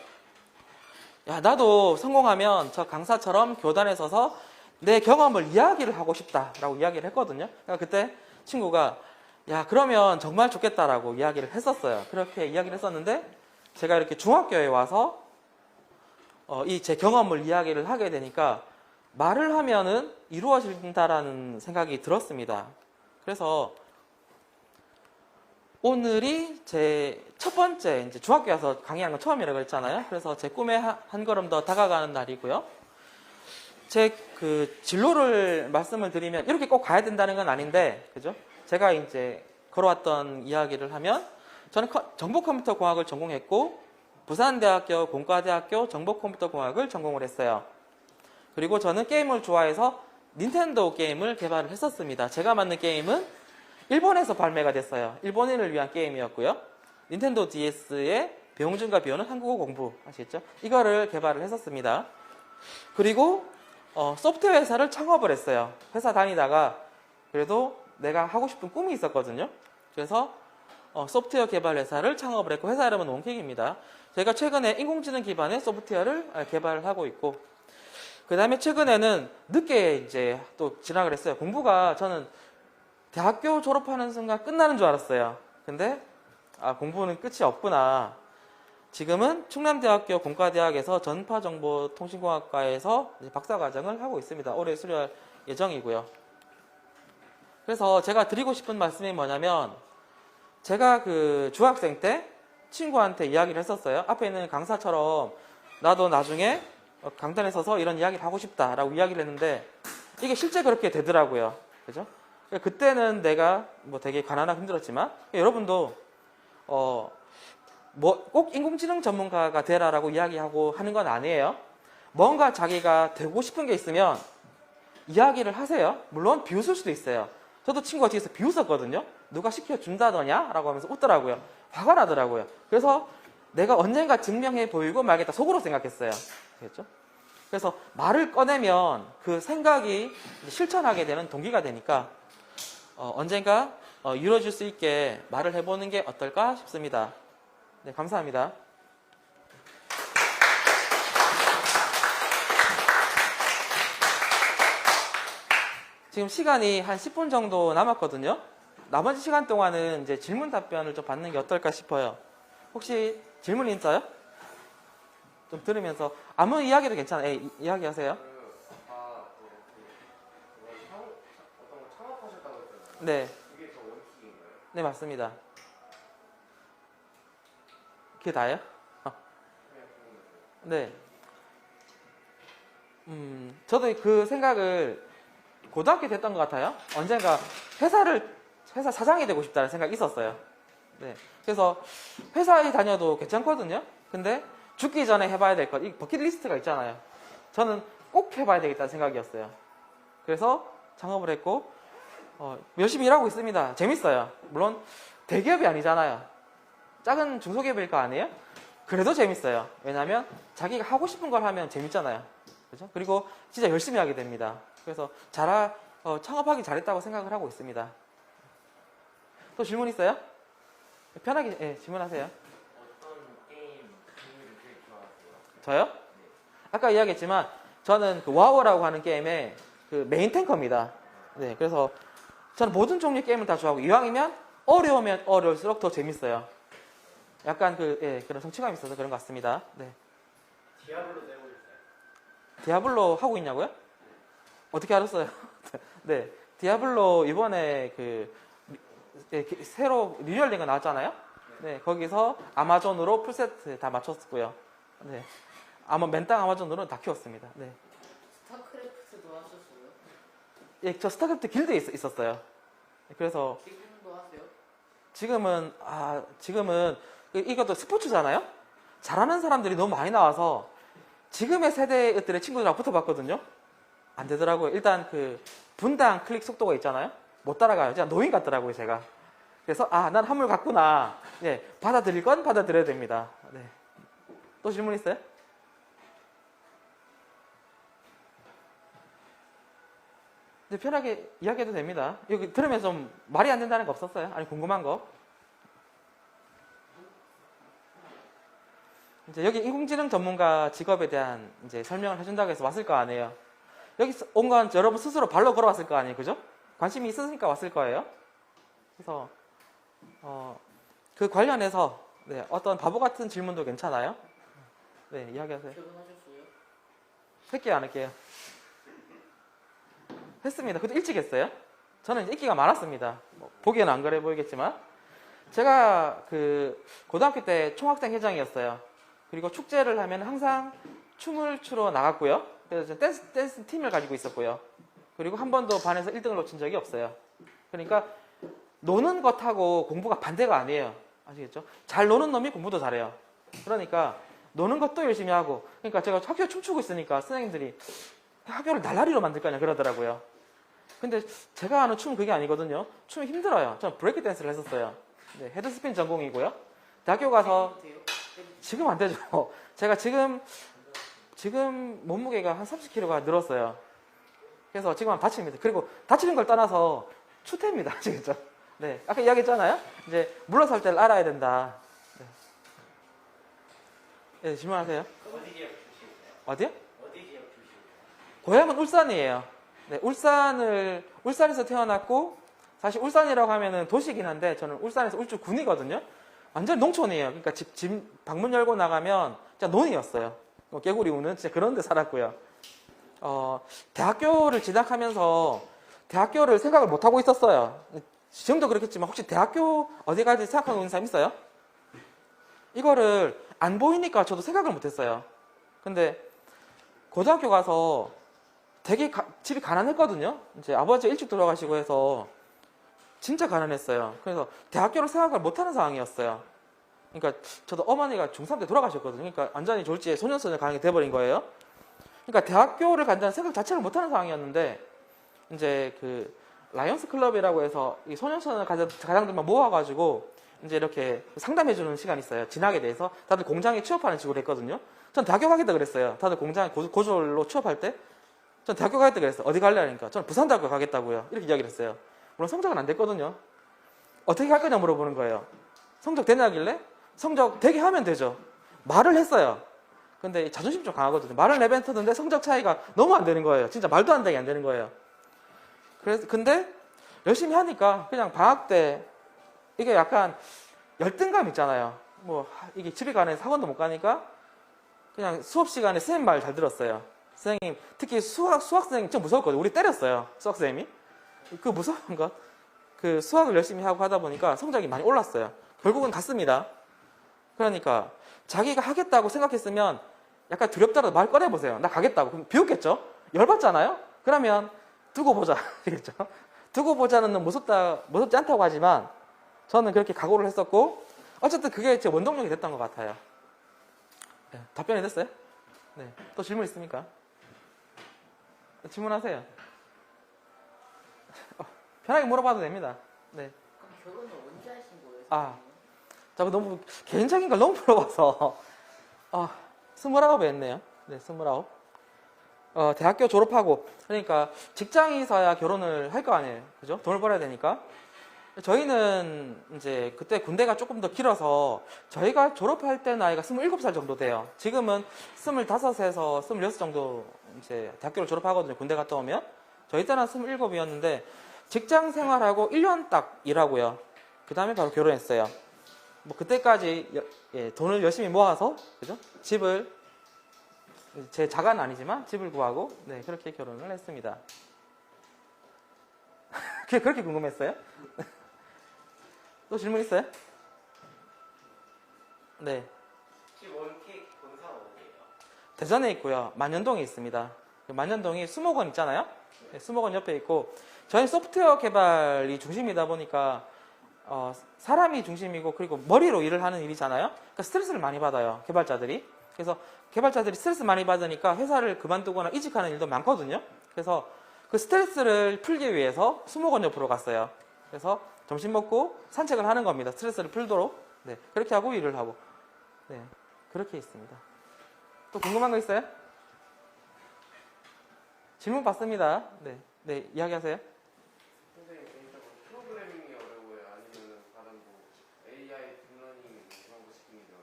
야, 나도 성공하면 저 강사처럼 교단에 서서 내 경험을 이야기를 하고 싶다라고 이야기를 했거든요. 그러니까 그때 친구가 야, 그러면 정말 좋겠다라고 이야기를 했었어요. 그렇게 이야기를 했었는데 제가 이렇게 중학교에 와서 이 제 경험을 이야기를 하게 되니까 말을 하면은 이루어진다라는 생각이 들었습니다. 그래서 오늘이 제 첫 번째 이제 중학교에 와서 강의하는 건 처음이라고 했잖아요. 그래서 제 꿈에 한 걸음 더 다가가는 날이고요. 제 그 진로를 말씀을 드리면 이렇게 꼭 가야 된다는 건 아닌데, 그죠? 제가 이제 걸어왔던 이야기를 하면 저는 정보컴퓨터공학을 전공했고 부산대학교 공과대학교 정보컴퓨터공학을 전공을 했어요. 그리고 저는 게임을 좋아해서 닌텐도 게임을 개발을 했었습니다. 제가 만든 게임은 일본에서 발매가 됐어요. 일본인을 위한 게임이었고요. 닌텐도 DS의 배용준과 비오는 한국어 공부 아시겠죠? 이거를 개발을 했었습니다. 그리고 소프트웨어 회사를 창업을 했어요. 회사 다니다가 그래도 내가 하고 싶은 꿈이 있었거든요. 그래서 소프트웨어 개발 회사를 창업을 했고 회사 이름은 원킥입니다. 제가 최근에 인공지능 기반의 소프트웨어를 개발을 하고 있고 그 다음에 최근에는 늦게 이제 또 진학을 했어요. 공부가 저는 대학교 졸업하는 순간 끝나는 줄 알았어요. 근데 공부는 끝이 없구나. 지금은 충남대학교 공과대학에서 전파정보통신공학과에서 박사과정을 하고 있습니다. 올해 수료할 예정이고요. 그래서 제가 드리고 싶은 말씀이 뭐냐면 제가 그 중학생 때 친구한테 이야기를 했었어요. 앞에 있는 강사처럼 나도 나중에 강단에 서서 이런 이야기를 하고 싶다라고 이야기를 했는데 이게 실제 그렇게 되더라고요. 그죠? 그때는 내가 뭐 되게 가난하고 힘들었지만 여러분도 뭐 꼭 인공지능 전문가가 되라라고 이야기하고 하는 건 아니에요. 뭔가 자기가 되고 싶은 게 있으면 이야기를 하세요. 물론 비웃을 수도 있어요. 저도 친구가 뒤에서 비웃었거든요. 누가 시켜준다더냐? 라고 하면서 웃더라고요. 화가 나더라고요. 그래서 내가 언젠가 증명해 보이고 말겠다 속으로 생각했어요. 알겠죠? 그래서 말을 꺼내면 그 생각이 실천하게 되는 동기가 되니까 언젠가 이루어질 수 있게 말을 해보는 게 어떨까 싶습니다. 네, 감사합니다. 지금 시간이 한 10분 정도 남았거든요. 나머지 시간 동안은 이제 질문 답변을 좀 받는 게 어떨까 싶어요. 혹시 질문 있어요? 좀 들으면서 아무 이야기도 괜찮아요. 이야기하세요. 어떤 걸 창업하셨다고 했잖아요. 네, 그게 더 원칙인가요? 네 맞습니다. 그게 다예요? 네. 저도 그 생각을 고등학교 때 했던 것 같아요. 언젠가 회사 사장이 되고 싶다는 생각이 있었어요. 네. 그래서 회사에 다녀도 괜찮거든요. 근데 죽기 전에 해봐야 될 것, 이 버킷리스트가 있잖아요. 저는 꼭 해봐야 되겠다는 생각이었어요. 그래서 창업을 했고, 열심히 일하고 있습니다. 재밌어요. 물론 대기업이 아니잖아요. 작은 중소기업일 거 아니에요? 그래도 재밌어요. 왜냐면 자기가 하고 싶은 걸 하면 재밌잖아요. 그죠? 그리고 진짜 열심히 하게 됩니다. 그래서 창업하기 잘했다고 생각을 하고 있습니다. 또 질문 있어요? 편하게 질문하세요. 어떤 게임 종류를 제일 좋아하세요? 저요? 아까 이야기했지만 저는 그 와우라고 하는 게임의 그 메인 탱커입니다. 네, 그래서 저는 모든 종류의 게임을 다 좋아하고 이왕이면 어려우면 어려울수록 더 재밌어요. 약간 그런 성취감이 있어서 그런 것 같습니다. 네. 디아블로 내고 있어요? 디아블로 하고 있냐고요? 어떻게 알았어요? 네, 디아블로 이번에 새로 리뉴얼된 거 나왔잖아요. 네, 거기서 아마존으로 풀세트 다 맞췄고요. 네, 아마 맨땅 아마존으로 다 키웠습니다. 네. 스타크래프트도 하셨어요? 예, 저 스타크래프트 길드에 있었어요. 그래서 지금도 하세요? 지금은 이것도 스포츠잖아요. 잘하는 사람들이 너무 많이 나와서 지금의 세대들의 친구들하고 붙어봤거든요. 안 되더라고요. 일단 분당 클릭 속도가 있잖아요. 못 따라가요. 진짜 노인 같더라고요, 제가. 그래서 난 한물 같구나. 네, 받아들일 건 받아들여야 됩니다. 네. 또 질문 있어요? 네, 편하게 이야기해도 됩니다. 여기 들으면서 좀 말이 안 된다는 거 없었어요? 아니, 궁금한 거? 이제 여기 인공지능 전문가 직업에 대한 이제 설명을 해준다고 해서 왔을 거 아니에요. 여기 온 건 여러분 스스로 발로 걸어왔을 거 아니에요, 그죠? 관심이 있으니까 왔을 거예요. 그래서 그 관련해서 어떤 바보 같은 질문도 괜찮아요. 네, 이야기하세요. 결혼하셨어요? 할게요, 안 할게요? 했습니다. 그것도 일찍 했어요. 저는 이제 인기가 많았습니다. 보기에는 안 그래 보이겠지만 제가 고등학교 때 총학생 회장이었어요. 그리고 축제를 하면 항상 춤을 추러 나갔고요. 그래서 댄스 팀을 가지고 있었고요. 그리고 한 번도 반에서 1등을 놓친 적이 없어요. 그러니까 노는 것하고 공부가 반대가 아니에요. 아시겠죠? 잘 노는 놈이 공부도 잘해요. 그러니까 노는 것도 열심히 하고, 그러니까 제가 학교에 춤추고 있으니까 선생님들이 학교를 날라리로 만들 거냐 그러더라고요. 근데 제가 아는 춤은 그게 아니거든요. 춤이 힘들어요. 저는 브레이크 댄스를 했었어요. 네, 헤드스핀 전공이고요. 대학교 가서 돼요? 지금 안 되죠. 제가 지금 몸무게가 한 30kg가 늘었어요. 그래서 지금 다칩니다. 그리고 다치는 걸 떠나서 추태입니다. 아시겠죠? 네, 아까 이야기했잖아요. 이제 물러설 때를 알아야 된다. 네, 질문하세요. 어디 지역 출신이세요? 어디요? 어디 지역 출신이세요? 고향은 울산이에요. 네, 울산에서 태어났고, 사실 울산이라고 하면은 도시긴 한데, 저는 울산에서 울주군이거든요. 완전 농촌이에요. 그러니까 집 방문 열고 나가면 진짜 논이었어요. 개구리 우는 진짜 그런 데 살았고요. 대학교를 진학하면서 대학교를 생각을 못 하고 있었어요. 지금도 그렇겠지만 혹시 대학교 어디 갈지 생각하고 있는 사람 있어요? 이거를 안 보이니까 저도 생각을 못 했어요. 근데 고등학교 가서 되게 집이 가난했거든요. 이제 아버지가 일찍 돌아가시고 해서 진짜 가난했어요. 그래서 대학교를 생각을 못하는 상황이었어요. 그러니까 저도 어머니가 중3 때 돌아가셨거든요. 그러니까 완전히 졸지에 소년선을 가는 게 돼버린 거예요. 그러니까 대학교를 간다는 생각 자체를 못하는 상황이었는데, 이제 라이언스 클럽이라고 해서 이 소년선을 가장들만 모아가지고 이제 이렇게 상담해주는 시간이 있어요. 진학에 대해서. 다들 공장에 취업하는 식으로 했거든요. 전 대학교 가겠다 그랬어요. 다들 공장에 고졸로 취업할 때. 전 대학교 가겠다 그랬어요. 어디 갈래? 하니까 저는 부산대학교 가겠다고요. 이렇게 이야기를 했어요. 물론 성적은 안 됐거든요. 어떻게 갈 거냐 물어보는 거예요. 성적 되냐길래 성적 되게 하면 되죠. 말을 했어요. 근데 자존심 좀 강하거든요. 말을 내뱉었는데 성적 차이가 너무 안 되는 거예요. 진짜 말도 안 되게 안 되는 거예요. 근데 열심히 하니까 그냥 방학 때 이게 약간 열등감 있잖아요. 이게 집에 가는 학원도 못 가니까 그냥 수업 시간에 선생님 말 잘 들었어요. 선생님, 특히 수학 선생님 좀 무서웠거든요. 우리 때렸어요. 수학 선생님이. 그 무서운 것. 수학을 열심히 하고 하다 보니까 성적이 많이 올랐어요. 결국은 갔습니다. 그러니까 자기가 하겠다고 생각했으면 약간 두렵더라도 말 꺼내보세요. 나 가겠다고. 그럼 비웃겠죠? 열받잖아요? 그러면 두고 보자. 알겠죠? 두고 보자는 무섭지 않다고 하지만 저는 그렇게 각오를 했었고, 어쨌든 그게 제 원동력이 됐던 것 같아요. 네, 답변이 됐어요? 네. 또 질문 있습니까? 질문하세요. 편하게 물어봐도 됩니다. 네. 그럼 결혼을 언제 하신 거예요? 아, 자, 너무 개인적인 걸 너무 물어봐서 29에 했네요. 네, 29. 대학교 졸업하고, 그러니까 직장이 있어야 결혼을 할 거 아니에요. 그죠? 돈을 벌어야 되니까. 저희는 이제 그때 군대가 조금 더 길어서 저희가 졸업할 때 나이가 27살 정도 돼요. 지금은 25에서 26 정도 이제 대학교를 졸업하거든요. 군대 갔다 오면. 저희 때는 27이었는데 직장 생활하고 1년 딱 일하고요. 그 다음에 바로 결혼했어요. 뭐 그때까지 돈을 열심히 모아서 그죠? 집을 제 자가는 아니지만 집을 구하고 네, 그렇게 결혼을 했습니다. 그게 그렇게 궁금했어요? 또 질문 있어요? 네. 혹시 원케이크 본사 어디예요? 대전에 있고요. 만년동에 있습니다. 그 만년동이 수목원 있잖아요. 네, 수목원 옆에 있고 저희 소프트웨어 개발이 중심이다 보니까 사람이 중심이고 그리고 머리로 일을 하는 일이잖아요. 그러니까 스트레스를 많이 받아요. 개발자들이. 그래서 개발자들이 스트레스 많이 받으니까 회사를 그만두거나 이직하는 일도 많거든요. 그래서 그 스트레스를 풀기 위해서 수목원 옆으로 갔어요. 그래서 점심 먹고 산책을 하는 겁니다. 스트레스를 풀도록. 네, 그렇게 하고 일을 하고. 네, 그렇게 있습니다. 또 궁금한 거 있어요? 질문 받습니다. 네, 네, 이야기하세요. 선생님 개인적으로 프로그래밍이 어려워요? 아니면 다른 뭐 AI, 딥러닝 그런 거 시키는 게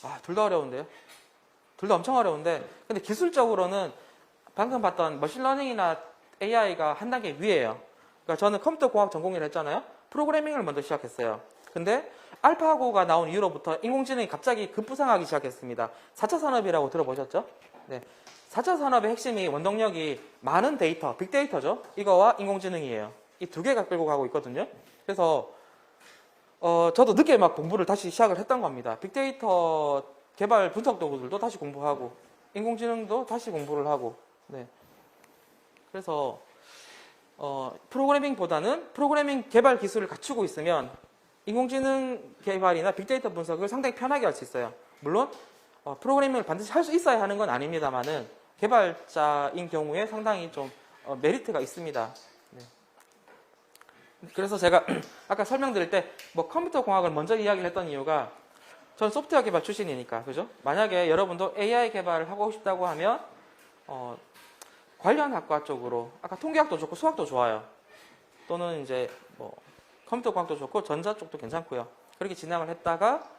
어려워요? 둘 다 어려운데요? 둘 다 엄청 어려운데, 근데 기술적으로는 방금 봤던 머신러닝이나 AI가 한 단계 위에요. 그러니까 저는 컴퓨터 공학 전공을 했잖아요. 프로그래밍을 먼저 시작했어요. 근데 알파고가 나온 이후로부터 인공지능이 갑자기 급부상하기 시작했습니다. 4차 산업이라고 들어보셨죠? 네. 4차 산업의 핵심이 원동력이 많은 데이터, 빅데이터죠. 이거와 인공지능이에요. 이 두 개가 끌고 가고 있거든요. 그래서 저도 늦게 막 공부를 다시 시작을 했던 겁니다. 빅데이터 개발 분석 도구들도 다시 공부하고 인공지능도 다시 공부를 하고 네. 그래서 프로그래밍보다는 프로그래밍 개발 기술을 갖추고 있으면 인공지능 개발이나 빅데이터 분석을 상당히 편하게 할 수 있어요. 물론 프로그래밍을 반드시 할 수 있어야 하는 건 아닙니다만은 개발자인 경우에 상당히 좀 메리트가 있습니다. 네. 그래서 제가 아까 설명드릴 때 뭐 컴퓨터 공학을 먼저 이야기를 했던 이유가 전 소프트웨어 개발 출신이니까 그죠? 만약에 여러분도 AI 개발을 하고 싶다고 하면 관련 학과 쪽으로 아까 통계학도 좋고 수학도 좋아요. 또는 이제 뭐 컴퓨터 공학도 좋고 전자 쪽도 괜찮고요. 그렇게 진학을 했다가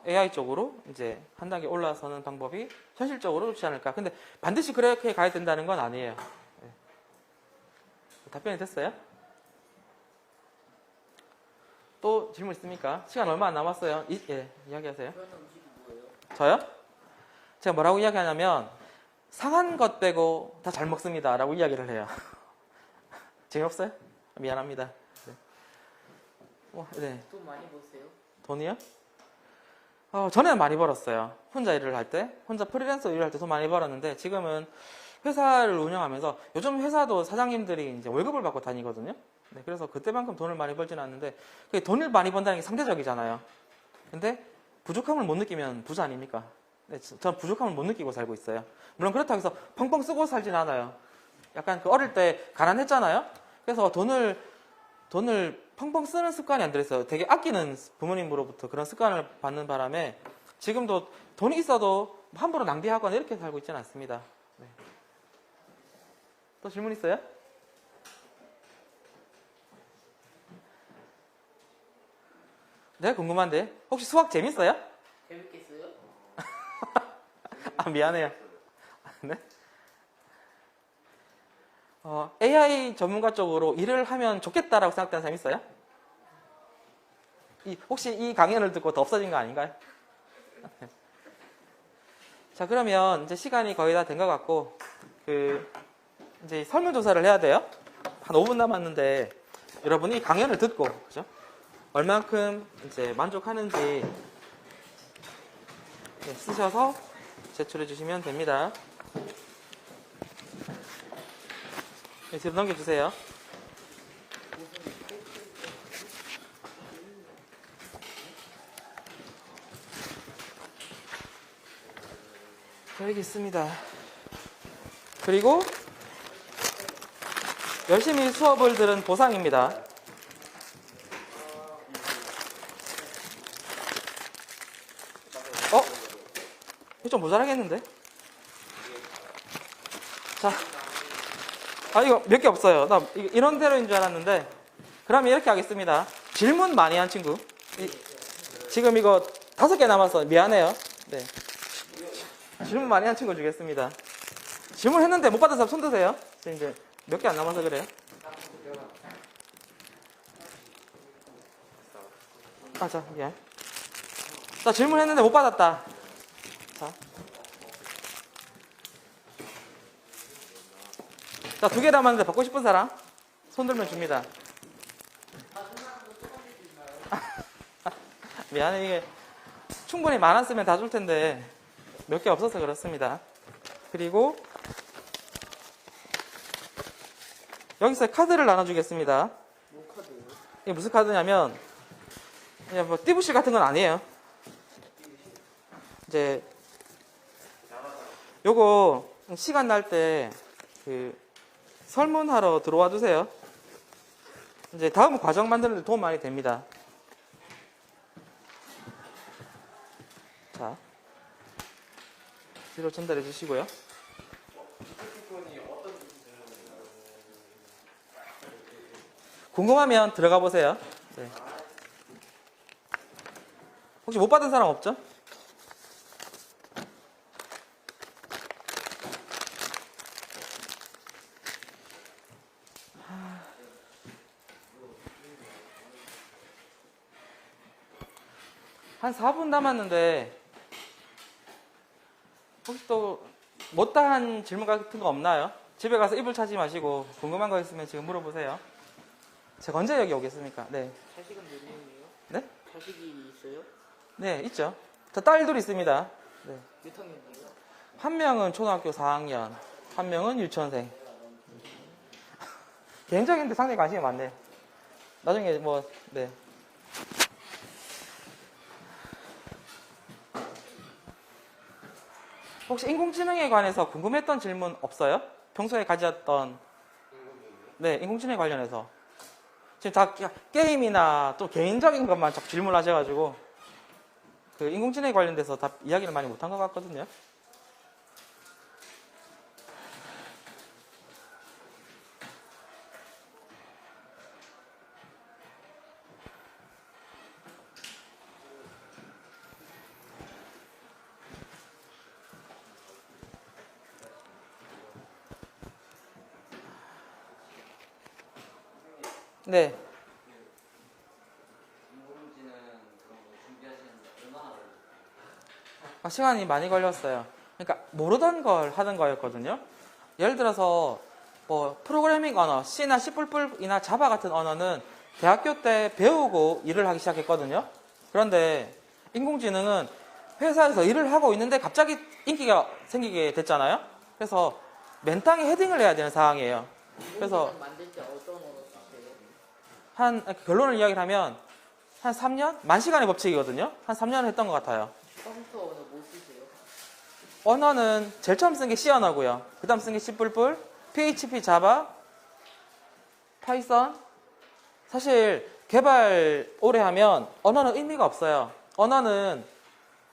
AI 쪽으로 이제 한 단계 올라서는 방법이 현실적으로 좋지 않을까. 근데 반드시 그렇게 가야 된다는 건 아니에요. 네. 답변이 됐어요? 또 질문 있습니까? 시간 얼마 안 남았어요. 예, 이야기하세요. 좋아하는 음식이 뭐예요? 저요? 제가 뭐라고 이야기하냐면 상한 것 빼고 다 잘 먹습니다 라고 이야기를 해요. 재미없어요? 미안합니다. 네. 네. 돈 많이 버세요? 돈이요? 전에는 많이 벌었어요. 혼자 일을 할 때, 혼자 프리랜서 일을 할 때 돈 많이 벌었는데 지금은 회사를 운영하면서 요즘 회사도 사장님들이 이제 월급을 받고 다니거든요. 네, 그래서 그때만큼 돈을 많이 벌지는 않는데 그게 돈을 많이 번다는 게 상대적이잖아요. 근데 부족함을 못 느끼면 부자 아닙니까? 네, 전 부족함을 못 느끼고 살고 있어요. 물론 그렇다고 해서 펑펑 쓰고 살진 않아요. 약간 그 어릴 때 가난했잖아요. 그래서 돈을 펑펑 쓰는 습관이 안 들었어요. 되게 아끼는 부모님으로부터 그런 습관을 받는 바람에 지금도 돈이 있어도 함부로 낭비하거나 이렇게 살고 있지는 않습니다. 네. 또 질문 있어요? 네, 궁금한데 혹시 수학 재밌어요? 재밌겠어요? 아, 미안해요. 네? AI 전문가 쪽으로 일을 하면 좋겠다라고 생각되는 사람 있어요? 혹시 이 강연을 듣고 더 없어진 거 아닌가요? 자, 그러면 이제 시간이 거의 다 된 것 같고, 이제 설문조사를 해야 돼요. 한 5분 남았는데, 여러분이 이 강연을 듣고, 그죠? 얼만큼 이제 만족하는지 쓰셔서 제출해 주시면 됩니다. 네, 뒤로 넘겨주세요. 자, 여기 있습니다. 그리고 열심히 수업을 들은 보상입니다. 이거 좀 모자라겠는데? 자, 이거 몇 개 없어요. 나 이런 대로인 줄 알았는데. 그러면 이렇게 하겠습니다. 질문 많이 한 친구. 지금 이거 5개 남았어. 미안해요. 네. 질문 많이 한 친구 주겠습니다. 질문했는데 못 받은 사람 손 드세요. 지금 이제 몇 개 안 남아서 그래요. 자, 미안. 자, 질문했는데 못 받았다. 자. 자, 2개 남았는데 받고 싶은 사람? 손 들면 줍니다. 미안해, 이게 충분히 많았으면 다 줄 텐데 몇 개 없어서 그렇습니다. 그리고 여기서 카드를 나눠주겠습니다. 뭐 카드요? 이게 무슨 카드냐면 그냥 뭐 띠부실 같은 건 아니에요. 이제 요거 시간 날 때 그 설문하러 들어와 주세요. 이제 다음 과정 만드는 데 도움 많이 됩니다. 자, 뒤로 전달해 주시고요. 궁금하면 들어가 보세요. 네. 혹시 못 받은 사람 없죠? 한 4분 남았는데 혹시 또 못다한 질문 같은 거 없나요? 집에 가서 이불 차지 마시고 궁금한 거 있으면 지금 물어보세요. 제가 언제 여기 오겠습니까? 네. 자식은 몇 명이에요? 네? 자식이 있어요? 네, 있죠. 저 딸들 있습니다. 네. 몇 학년이에요? 한 명은 초등학교 4학년, 한 명은 유치원생. 개인적인데 상당히 관심이 많네. 나중에 뭐, 네. 혹시 인공지능에 관해서 궁금했던 질문 없어요? 평소에 가졌던, 네, 인공지능에 관련해서. 지금 다 게임이나 또 개인적인 것만 자꾸 질문하셔가지고, 그 인공지능에 관련돼서 다 이야기를 많이 못한 것 같거든요. 네. 인공지능 그런 거 준비하시는데 얼마나 걸리세요? 시간이 많이 걸렸어요. 그러니까 모르던 걸 하는 거였거든요. 예를 들어서 뭐 프로그래밍 언어, C나 C++이나 자바 같은 언어는 대학교 때 배우고 일을 하기 시작했거든요. 그런데 인공지능은 회사에서 일을 하고 있는데 갑자기 인기가 생기게 됐잖아요. 그래서 맨땅에 헤딩을 해야 되는 상황이에요. 그래서 인공지능 만들 때 어떤 언어 쓰세요? 결론을 이야기를 하면 한 3년? 만시간의 법칙이거든요. 한 3년을 했던 것 같아요. 컴퓨터 언어 뭐 쓰세요? 언어는 제일 처음 쓴 게 C 언어고요. 그 다음 쓴 게 C++, PHP, 자바, 파이썬. 사실 개발 오래 하면 언어는 의미가 없어요. 언어는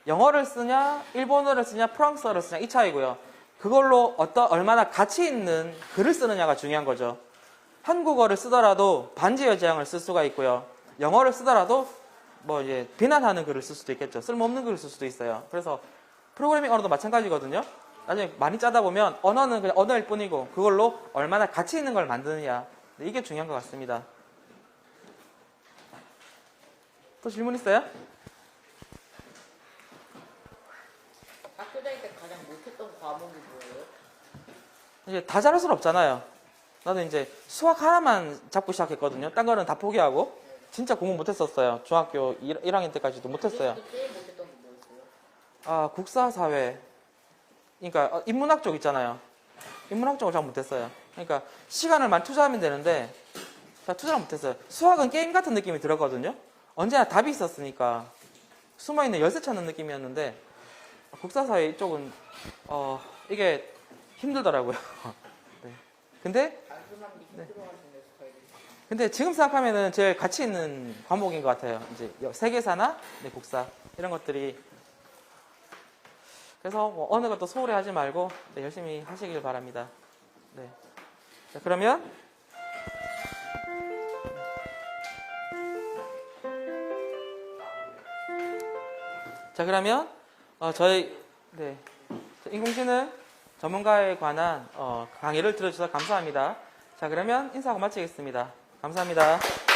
영어를 쓰냐, 일본어를 쓰냐, 프랑스어를 쓰냐 이 차이고요. 그걸로 얼마나 가치 있는 글을 쓰느냐가 중요한 거죠. 한국어를 쓰더라도 반지의 제왕을 쓸 수가 있고요. 영어를 쓰더라도 뭐 이제 비난하는 글을 쓸 수도 있겠죠. 쓸모없는 글을 쓸 수도 있어요. 그래서 프로그래밍 언어도 마찬가지거든요. 나중에 많이 짜다 보면 언어는 그냥 언어일 뿐이고 그걸로 얼마나 가치 있는 걸 만드느냐. 이게 중요한 것 같습니다. 또 질문 있어요? 학교 다닐 때 가장 못했던 과목이 뭐예요? 이제 다 잘할 수는 없잖아요. 나도 이제 수학 하나만 잡고 시작했거든요. 딴 거는 다 포기하고. 진짜 공부 못했었어요. 중학교 1학년 때까지도 못했어요. 제일 못했던 게 뭐였어요? 국사, 사회. 그러니까 인문학 쪽 있잖아요. 인문학 쪽을 잘 못했어요. 그러니까 시간을 많이 투자하면 되는데 잘 투자를 못했어요. 수학은 게임 같은 느낌이 들었거든요. 언제나 답이 있었으니까 숨어있는 열쇠 찾는 느낌이었는데 국사, 사회 이쪽은 이게 힘들더라고요. 네. 근데 단순한 게 힘들어하시는 스타일이에요. 근데 지금 생각하면은 제일 가치 있는 과목인 것 같아요. 이제 세계사나 국사 이런 것들이. 그래서 뭐 어느 것도 소홀히 하지 말고 열심히 하시길 바랍니다. 네. 자, 그러면 저희 네. 인공지능 전문가에 관한 강의를 들어주셔서 감사합니다. 자, 그러면 인사하고 마치겠습니다. 감사합니다.